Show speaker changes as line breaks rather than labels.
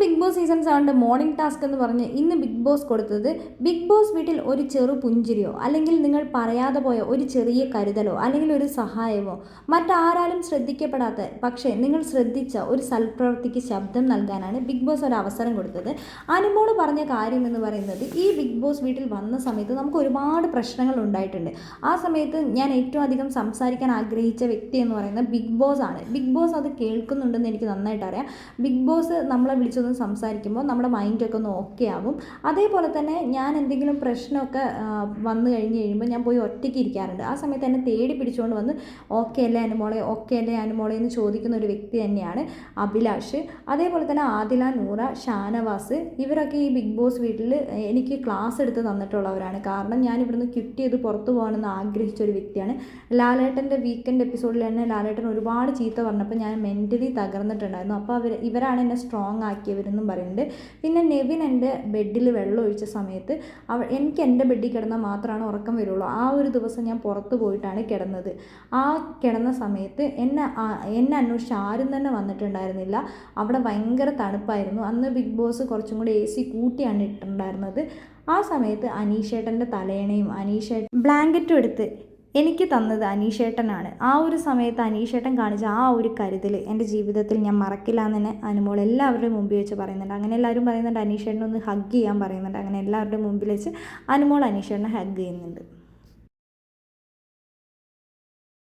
Big Boss season 7 morning task എന്ന് പറഞ്ഞ് ഇന്ന് ബിഗ് ബോസ് കൊടുത്തത്, ബിഗ് ബോസ് വീട്ടിൽ ഒരു ചെറു പുഞ്ചിരിയോ അല്ലെങ്കിൽ നിങ്ങൾ പറയാതെ പോയ ഒരു ചെറിയ കരുതലോ അല്ലെങ്കിൽ ഒരു സഹായമോ മറ്റാരാലും ശ്രദ്ധിക്കപ്പെടാത്ത പക്ഷേ നിങ്ങൾ ശ്രദ്ധിച്ച ഒരു സൽപ്രവൃത്തിക്ക് ശബ്ദം നൽകാനാണ് ബിഗ് ബോസ് ഒരു അവസരം കൊടുത്തത്. അനുമോള് പറഞ്ഞ കാര്യം എന്ന് പറയുന്നത്, ഈ ബിഗ് ബോസ് വീട്ടിൽ വന്ന സമയത്ത് നമുക്ക് ഒരുപാട് പ്രശ്നങ്ങൾ ഉണ്ടായിട്ടുണ്ട്. ആ സമയത്ത് ഞാൻ ഏറ്റവും അധികം സംസാരിക്കാൻ ആഗ്രഹിച്ച വ്യക്തി എന്ന് പറയുന്നത് ബിഗ് ബോസ് ആണ്. ബിഗ് ബോസ് അത് കേൾക്കുന്നുണ്ടെന്ന് എനിക്ക് നന്നായിട്ട് അറിയാം. ബിഗ് ബോസ് നമ്മളെ വിളിച്ചൊന്ന് സംസാരിക്കുമ്പോൾ നമ്മുടെ മൈൻഡൊക്കെ ഒന്ന് ഓക്കെ ആവും. അതേപോലെ തന്നെ ഞാൻ എന്തെങ്കിലും പ്രശ്നമൊക്കെ വന്നു കഴിഞ്ഞ് കഴിയുമ്പോൾ ഞാൻ പോയി ഒറ്റയ്ക്ക് ഇരിക്കാറുണ്ട്. ആ സമയത്ത് എന്നെ തേടി പിടിച്ചുകൊണ്ട് വന്ന് ഓക്കെ അല്ലേ അനുമോളെ, ഓക്കെ അല്ലേ അനുമോളെ എന്ന് ചോദിക്കുന്ന ഒരു വ്യക്തി തന്നെയാണ് അഭിലാഷ്. അതേപോലെ തന്നെ ആദില, നൂറ, ഷാനവാസ്, ഇവരൊക്കെ ഈ ബിഗ് ബോസ് വീട്ടിൽ എനിക്ക് ക്ലാസ് എടുത്ത് തന്നിട്ടുള്ളവരാണ്. കാരണം ഞാൻ ഇവിടുന്ന് ക്വിറ്റ് ചെയ്ത് പുറത്തു പോകണമെന്ന് ആഗ്രഹിച്ച ഒരു വ്യക്തിയാണ്. ലാലേട്ടൻ്റെ വീക്കെൻഡ് എപ്പിസോഡിൽ തന്നെ ലാലേട്ടൻ ഒരുപാട് ചീത്ത പറഞ്ഞപ്പോൾ ഞാൻ മെൻ്റലി തകർന്നിട്ടുണ്ടായിരുന്നു. അപ്പോൾ ഇവരാണ് എന്നെ സ്ട്രോങ് ആക്കിയവരെന്നും പറയുന്നുണ്ട്. പിന്നെ നെവിൻ എൻ്റെ ബെഡിൽ വെള്ളം ഒഴിച്ച സമയത്ത് എനിക്ക് എൻ്റെ ബെഡിൽ കിടന്നാൽ മാത്രമാണ് ഉറക്കം വരുള്ളൂ. ആ ഒരു ദിവസം ഞാൻ പുറത്ത് പോയിട്ടാണ് കിടന്നത്. ആ കിടന്ന സമയത്ത് എന്നെ അന്വേഷിച്ച് ആരും തന്നെ വന്നിട്ടുണ്ടായിരുന്നില്ല. അവിടെ ഭയങ്കര തണുപ്പായിരുന്നു. അന്ന് ബിഗ് ബോസ് കുറച്ചും കൂടി AC കൂട്ടിയാണ് ഇട്ടിട്ടുണ്ടായിരുന്നത്. ആ സമയത്ത് അനീഷേട്ടൻ്റെ തലയണയും ബ്ലാങ്കറ്റും എടുത്ത് എനിക്ക് തന്നത് അനീഷേട്ടനാണ്. ആ ഒരു സമയത്ത് അനീഷേട്ടൻ കാണിച്ച ആ ഒരു കരുതൽ എൻ്റെ ജീവിതത്തിൽ ഞാൻ മറക്കില്ല എന്ന് തന്നെ അനുമോൾ എല്ലാവരുടെയും മുമ്പിൽ വെച്ച് പറയുന്നുണ്ട്. അങ്ങനെ എല്ലാവരും പറയുന്നുണ്ട് അനീഷേട്ടനൊന്ന് ഹഗ് ചെയ്യാൻ പറയുന്നുണ്ട്. അങ്ങനെ എല്ലാവരുടെയും മുമ്പിൽ വെച്ച് അനുമോൾ അനീഷേട്ടനെ ഹഗ് ചെയ്യുന്നുണ്ട്.